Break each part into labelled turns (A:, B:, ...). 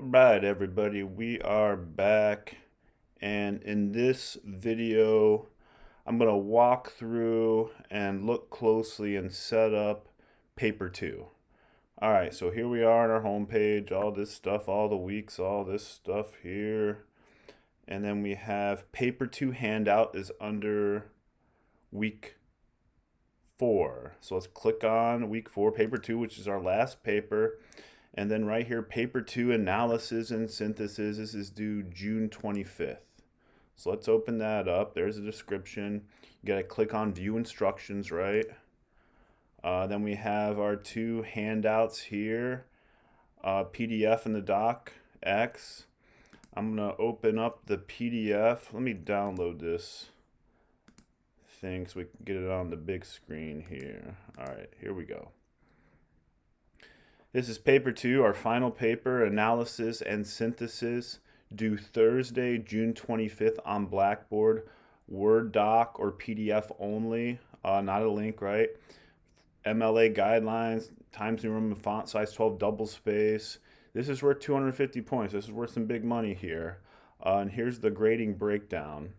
A: Right, everybody, we are back, and in this video, I'm going to walk through and look closely and set up paper two. All right, so here we are on our home page, all this stuff, all the weeks, all this stuff here. And then we have paper two handout is under week 4. So let's click on week 4, paper 2, which is our last paper. And then right here, paper 2, analysis and synthesis. This is due June 25th. So let's open that up. There's a description. You got to click on view instructions, right? Then we have our 2 handouts here, PDF and the doc X. I'm going to open up the PDF. Let me download this thing so we can get it on the big screen here. All right, here we go. This is paper 2, our final paper, analysis and synthesis, due Thursday, June 25th on Blackboard, Word doc or PDF only, not a link, right? MLA guidelines, Times New Roman font size 12, double space. This is worth 250 points. This is worth some big money here. And here's the grading breakdown.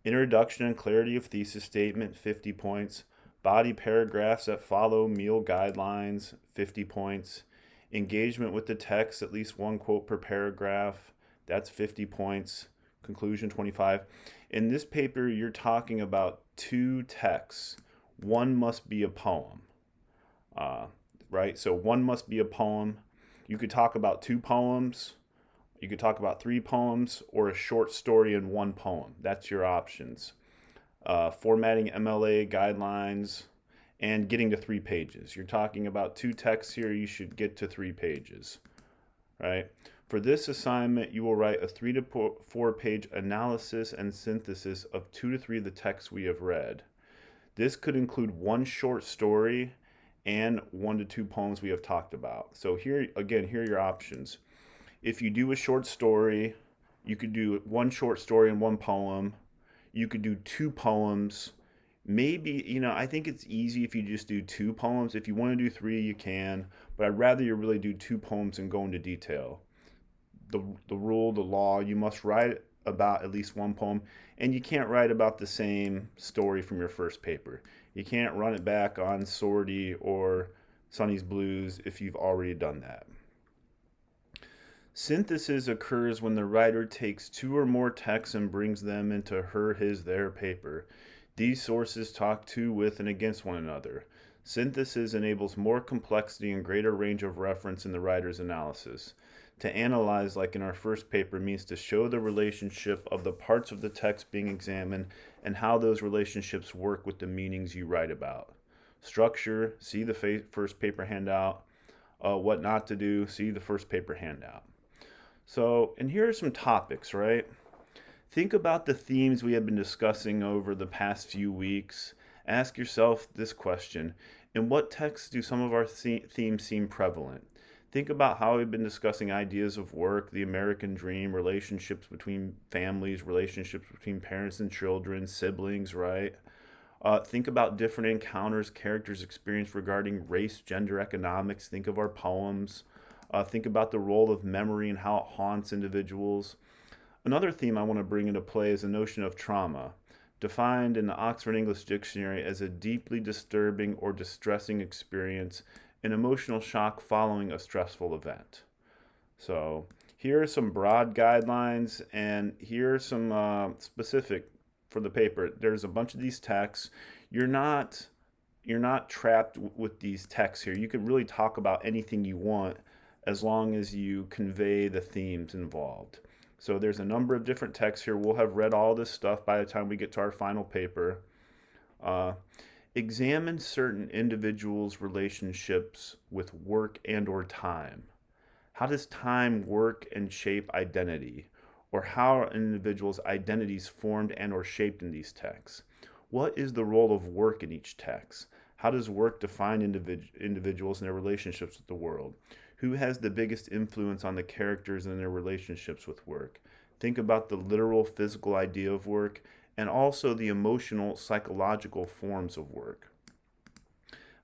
A: Introduction and clarity of thesis statement, 50 points. Body paragraphs that follow meal guidelines, 50 points. Engagement with the text, at least one quote per paragraph, that's 50 points. Conclusion, 25. In this paper, you're talking about 2 texts. One must be a poem, right? So one must be a poem. You could talk about 2 poems. You could talk about 3 poems or a short story in 1 poem. That's your options. Formatting MLA guidelines, and getting to 3 pages. You're talking about 2 texts here, you should get to 3 pages, right? For this assignment, you will write a 3 to 4 page analysis and synthesis of 2 to 3 of the texts we have read. This could include 1 short story and 1 to 2 poems we have talked about. So here, again, here are your options. If you do a short story, you could do 1 short story and 1 poem. You could do 2 poems. Maybe, I think it's easy if you just do 2 poems. If you want to do 3, you can, but I'd rather you really do 2 poems and go into detail. The rule, the law, you must write about at least 1 poem, and you can't write about the same story from your first paper. You can't run it back on Sortie or Sonny's Blues if you've already done that. Synthesis occurs when the writer takes 2 or more texts and brings them into her, his, their paper. These sources talk to, with, and against one another. Synthesis enables more complexity and greater range of reference in the writer's analysis. To analyze, like in our first paper, means to show the relationship of the parts of the text being examined and how those relationships work with the meanings you write about. Structure, see the first paper handout. What not to do, see the first paper handout. So, and here are some topics, right? Think about the themes we have been discussing over the past few weeks. Ask yourself this question: in what texts do some of our themes seem prevalent? Think about how we've been discussing ideas of work, the American dream, relationships between families, relationships between parents and children, siblings, right? Think about different encounters characters experience regarding race, gender, economics. Think of our poems. Think about the role of memory and how it haunts individuals. Another theme I want to bring into play is the notion of trauma, defined in the Oxford English Dictionary as a deeply disturbing or distressing experience, an emotional shock following a stressful event. So here are some broad guidelines, and here are some specific for the paper. There's a bunch of these texts. You're not trapped with these texts here. You can really talk about anything you want as long as you convey the themes involved. So there's a number of different texts here. We'll have read all this stuff by the time we get to our final paper. Examine certain individuals' relationships with work and or time. How does time work and shape identity? Or how are individuals' identities formed and or shaped in these texts? What is the role of work in each text? How does work define individuals and their relationships with the world? Who has the biggest influence on the characters and their relationships with work? Think about the literal physical idea of work and also the emotional psychological forms of work.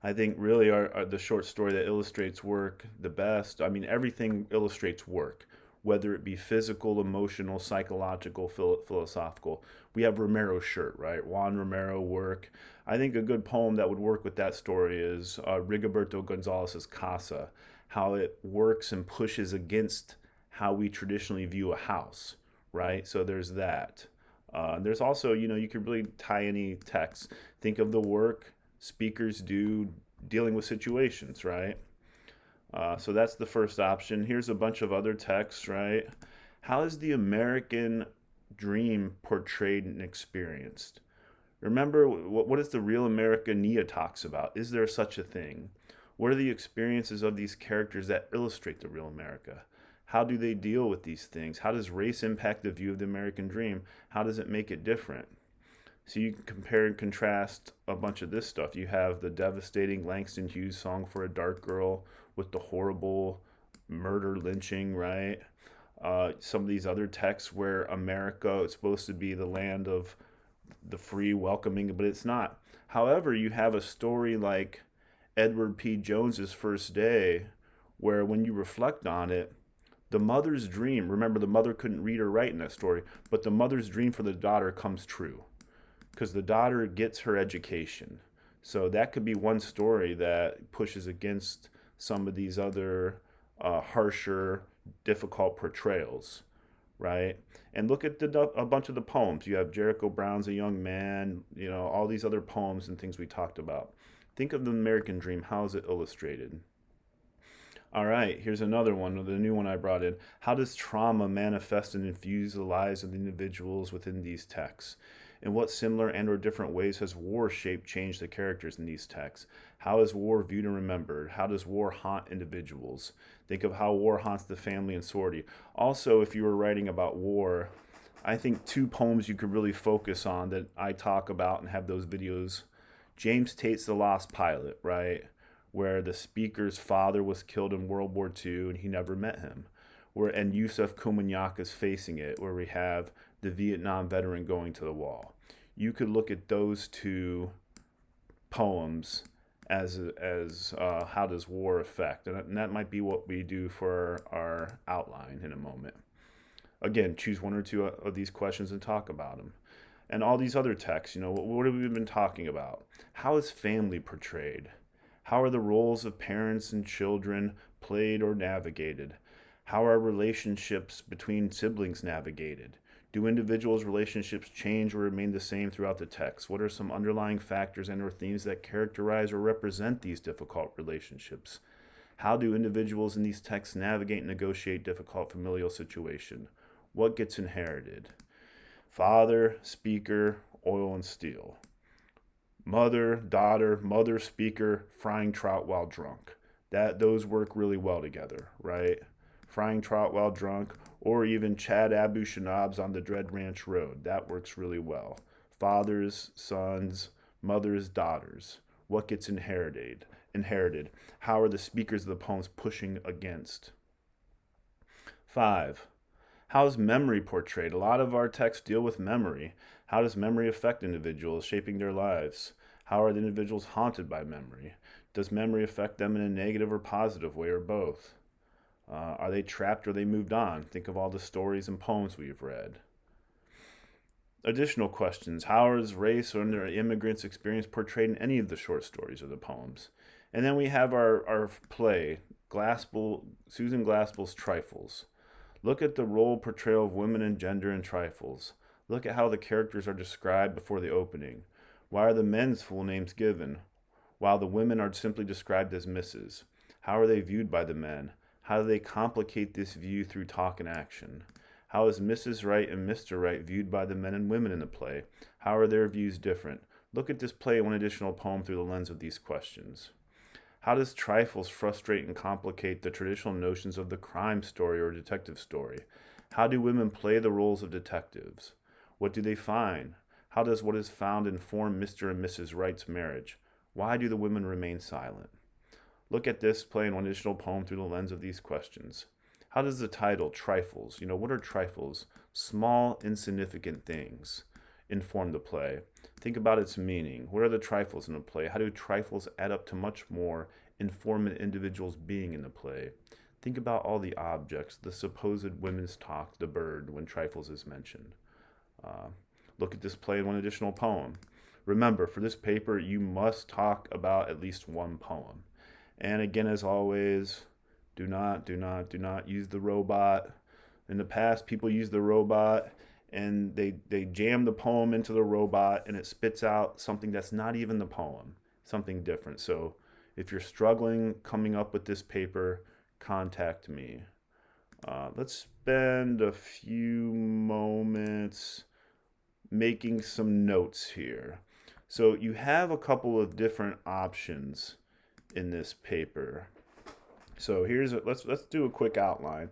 A: I think really the short story that illustrates work the best, I mean, everything illustrates work. whether it be physical, emotional, psychological, philosophical. We have Romero's shirt, right? Juan Romero work. I think a good poem that would work with that story is Rigoberto Gonzalez's Casa, how it works and pushes against how we traditionally view a house, right? So there's that. There's also, you could really tie any text. Think of the work speakers do dealing with situations, right? So that's the first option. Here's a bunch of other texts, right? How is the American dream portrayed and experienced? Remember, what is the real America Nia talks about? Is there such a thing? What are the experiences of these characters that illustrate the real America? How do they deal with these things? How does race impact the view of the American dream? How does it make it different? So you can compare and contrast a bunch of this stuff. You have the devastating Langston Hughes song for a dark girl with the horrible murder lynching, right? Some of these other texts where America is supposed to be the land of the free, welcoming, but it's not. However, you have a story like Edward P. Jones's First Day, where when you reflect on it, the mother's dream, remember the mother couldn't read or write in that story, but the mother's dream for the daughter comes true because the daughter gets her education. So that could be one story that pushes against some of these other harsher, difficult portrayals, right? And look at a bunch of the poems. You have Jericho Brown's A Young Man, all these other poems and things we talked about. Think of the American dream. How is it illustrated? All right, here's another one, the new one I brought in. How does trauma manifest and infuse the lives of the individuals within these texts? In what similar and or different ways has war shaped changed the characters in these texts? How is war viewed and remembered? How does war haunt individuals? Think of how war haunts the family and sorority. Also, if you were writing about war, I think two poems you could really focus on that I talk about and have those videos. James Tate's The Lost Pilot, right? Where the speaker's father was killed in World War II and he never met him. And Yusef Komunyakaa facing it, where we have the Vietnam veteran going to the wall. You could look at those two poems as how does war affect, and that might be what we do for our outline in a moment. Again, choose one or two of these questions and talk about them. And all these other texts, what have we been talking about? How is family portrayed? How are the roles of parents and children played or navigated? How are relationships between siblings navigated? Do individuals' relationships change or remain the same throughout the text? What are some underlying factors and or themes that characterize or represent these difficult relationships? How do individuals in these texts navigate and negotiate difficult familial situation? What gets inherited? Father, speaker, oil and steel. Mother, daughter, mother, speaker, frying trout while drunk. Those work really well together, right? Frying trout while drunk, or even Chad Abu Shanab's On the Dread Ranch Road. That works really well. Fathers, sons, mothers, daughters. What gets inherited? How are the speakers of the poems pushing against? 5. How is memory portrayed? A lot of our texts deal with memory. How does memory affect individuals, shaping their lives? How are the individuals haunted by memory? Does memory affect them in a negative or positive way, or both? Are they trapped or they moved on? Think of all the stories and poems we've read. Additional questions. How is race or immigrants' experience portrayed in any of the short stories or the poems? And then we have our play, Susan Glaspell's Trifles. Look at the role portrayal of women and gender in Trifles. Look at how the characters are described before the opening. Why are the men's full names given, while the women are simply described as Mrs.? How are they viewed by the men? How do they complicate this view through talk and action? How is Mrs. Wright and Mr. Wright viewed by the men and women in the play? How are their views different? Look at this play and one additional poem through the lens of these questions. How does Trifles frustrate and complicate the traditional notions of the crime story or detective story? How do women play the roles of detectives? What do they find? How does what is found inform Mr. and Mrs. Wright's marriage? Why do the women remain silent? Look at this play and one additional poem through the lens of these questions. How does the title, Trifles, what are trifles? Small, insignificant things inform the play. Think about its meaning. What are the trifles in the play? How do trifles add up to much more, inform an individual's being in the play? Think about all the objects, the supposed women's talk, the bird, when trifles is mentioned. Uh, Look at this play and one additional poem. Remember, for this paper, you must talk about at least one poem. And again, as always, do not use the robot. In the past, people used the robot and they jam the poem into the robot and it spits out something that's not even the poem, something different. So if you're struggling coming up with this paper, contact me. Let's spend a few moments making some notes here. So you have a couple of different options in this paper. So let's do a quick outline.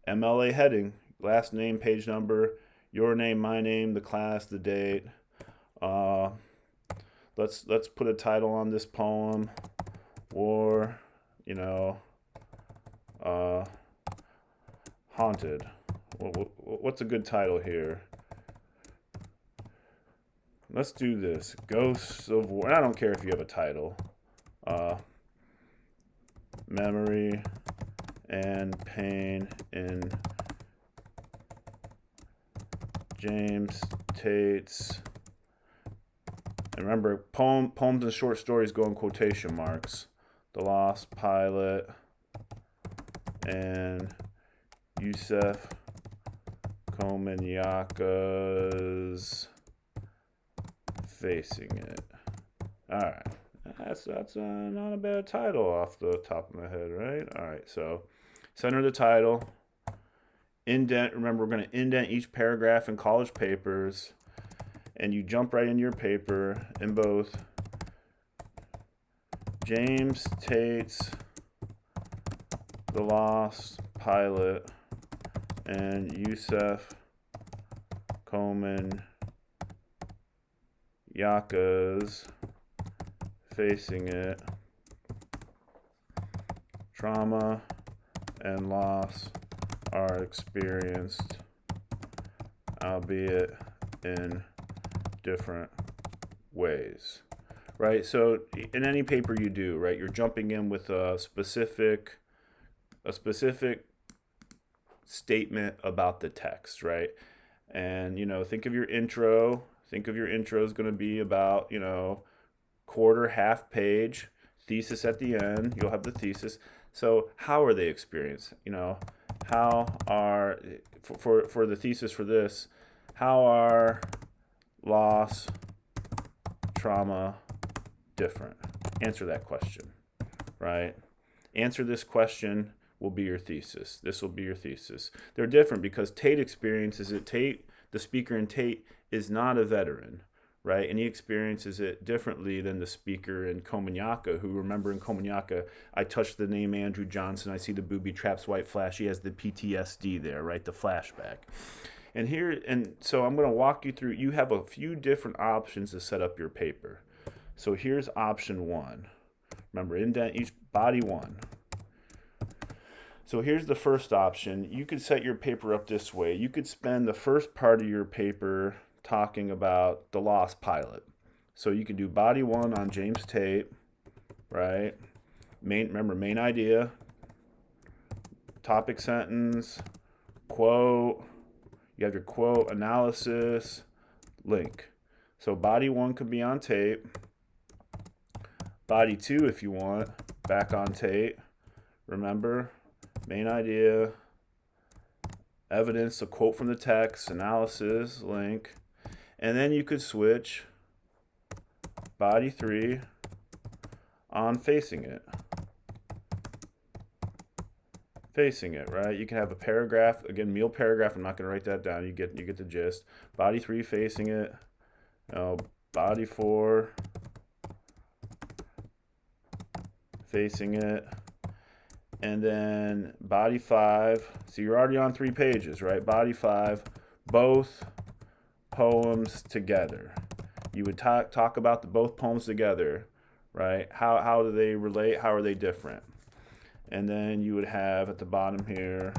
A: MLA heading, last name, page number, your name, my name, the class, the date. Let's put a title on this poem, or haunted. What's a good title here? Let's do this. Ghosts of War. I don't care if you have a title. Memory and Pain in James Tate's. And remember, poems and short stories go in quotation marks. The Lost Pilot and Yusef Komanyaka's Facing It. All right. That's not a bad title off the top of my head, right? All right, so center the title. Indent. Remember, we're going to indent each paragraph in college papers. And you jump right in your paper in both James Tate's The Lost Pilot and Yusef Komanyaka's Facing It. Trauma and loss are experienced, albeit in different ways, right? So in any paper you do, right, you're jumping in with a specific statement about the text, right? And think of your intro. Think of your intro is going to be about quarter, half page, thesis at the end. You'll have the thesis. So how are they experienced? How are for the thesis for this? How are loss, trauma different? Answer that question, right? Answer this question will be your thesis. This will be your thesis. They're different because Tate experiences it. Tate, the speaker in Tate, is not a veteran, right? And he experiences it differently than the speaker in Komanyaka, who, remember, in Komanyaka, I touched the name Andrew Johnson. I see the booby traps, white flash. He has the PTSD there, right? The flashback. And so I'm going to walk you through. You have a few different options to set up your paper. So here's option one. Remember, indent each body one. So here's the first option. You could set your paper up this way. You could spend the first part of your paper talking about The Lost Pilot. So you could do body one on James Tate, right? Remember, main idea, topic sentence, quote. You have your quote, analysis, link. So body one could be on Tate. Body two, if you want, back on Tate. Remember, main idea, evidence, a quote from the text, analysis, link. And then you could switch body three on Facing It. Facing It, right? You can have a paragraph, again, meal paragraph. I'm not going to write that down. You get the gist. Body three, Facing It. Body four, Facing It. And then body five. So you're already on 3 pages, right? Body five, both poems together. You would talk about both poems together, right? How do they relate? How are they different? And then you would have at the bottom here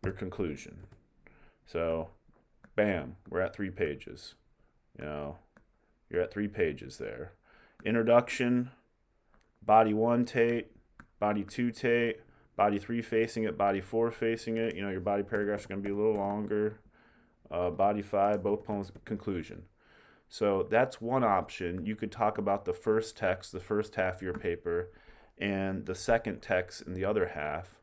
A: your conclusion. So, bam, we're at 3 pages. You're at 3 pages there. Introduction, body one Tate, body two Tate, body 3 facing it, body 4 facing it. You know, your body paragraphs are going to be a little longer. Body 5, both poems, conclusion. So that's one option. You could talk about the first text, the first half of your paper, and the second text in the other half.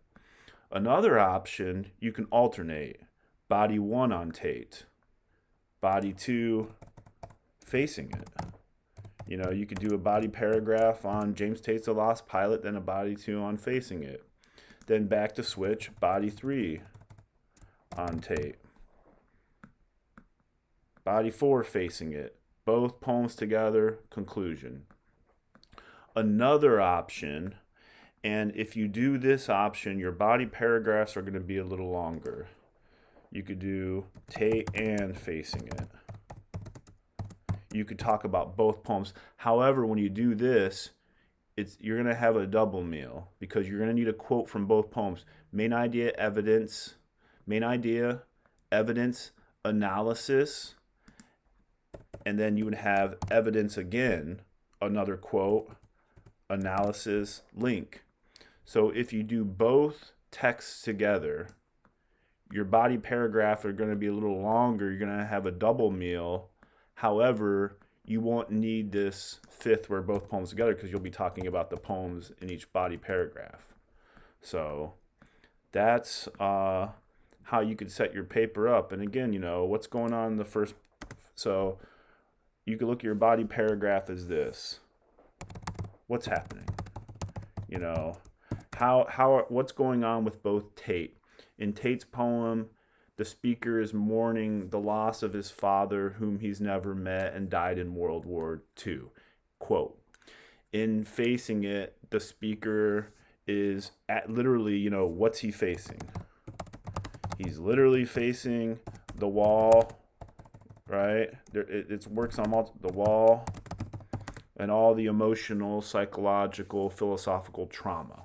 A: Another option, you can alternate. Body 1 on Tate, body 2 facing it. You know, you could do a body paragraph on James Tate's The Lost Pilot, then a body 2 on Facing It. Then back to switch, body 3 on Tate. Body 4 Facing It. Both poems together, conclusion. Another option, and if you do this option, your body paragraphs are going to be a little longer. You could do Tate and Facing It. You could talk about both poems. However, when you do this, you're going to have a double meal because you're going to need a quote from both poems. Main idea, evidence, analysis, and then you would have evidence again, another quote, analysis, link. So if you do both texts together, your body paragraph are going to be a little longer. You're going to have a double meal. However, you won't need this fifth where both poems together because you'll be talking about the poems in each body paragraph. So that's how you could set your paper up. And again, you know, what's going on in the first. So you could look at your body paragraph as this. What's happening? You know, what's going on with both Tate? In Tate's poem, the speaker is mourning the loss of his father, whom he's never met and died in World War II. Quote. In Facing It, the speaker is at literally, you know, what's he facing? He's literally facing the wall, right? It works on the wall and all the emotional, psychological, philosophical trauma.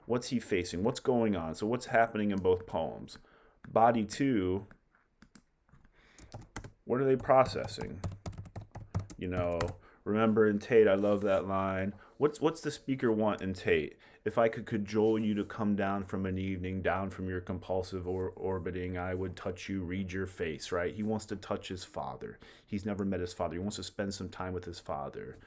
A: What's he facing? What's going on? So what's happening in both poems? Body 2, what are they processing? You know, remember in Tate, I love that line. What's the speaker want in Tate? If I could cajole you to come down from an evening, down from your compulsive orbiting, I would touch you, read your face, right? He wants to touch his father. He's never met his father. He wants to spend some time with his father.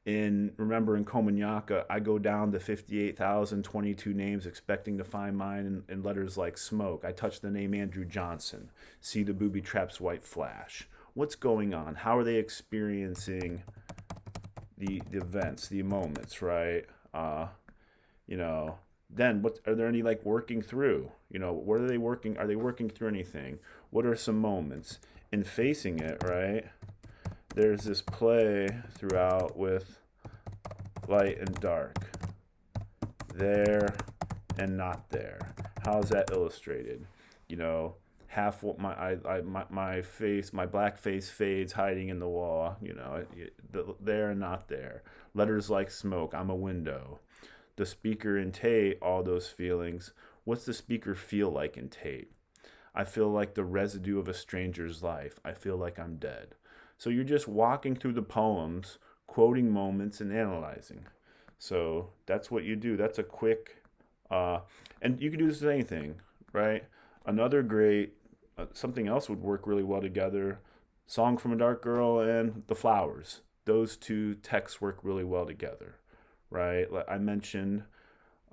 A: Remember in Komanyaka, I go down to 58,022 names expecting to find mine in letters like smoke. I touch the name Andrew Johnson, see the booby traps white flash. What's going on? How are they experiencing the events, the moments, right? You know, then what are there any like working through? You know, what are they working? Are they working through anything? What are some moments? In Facing It, right? There's this play throughout with light and dark, there and not there. How's that illustrated? You know, half my face, my black face fades, hiding in the wall. You know, there and not there. Letters like smoke. I'm a window. The speaker in Tate, all those feelings. What's the speaker feel like in Tate? I feel like the residue of a stranger's life. I feel like I'm dead. So you're just walking through the poems, quoting moments and analyzing. So that's what you do. That's a quick, and you can do this with anything, right? Another great, something else would work really well together. Song from a Dark Girl and The Flowers. Those two texts work really well together, right? I mentioned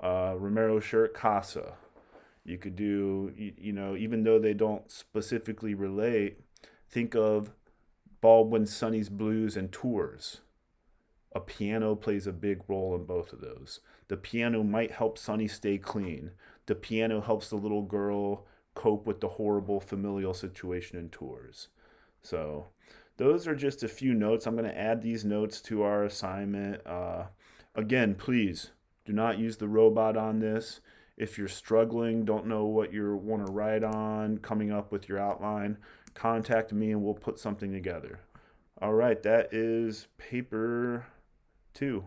A: Romero shirt Casa. You could do, you know, even though they don't specifically relate, think of Baldwin, Sonny's Blues, and Tours. A piano plays a big role in both of those. The piano might help Sonny stay clean. The piano helps the little girl cope with the horrible familial situation in Tours. So those are just a few notes. I'm going to add these notes to our assignment. Again, please do not use the robot on this. If you're struggling, don't know what you want to write on, coming up with your outline, contact me and we'll put something together. All right, that is paper 2.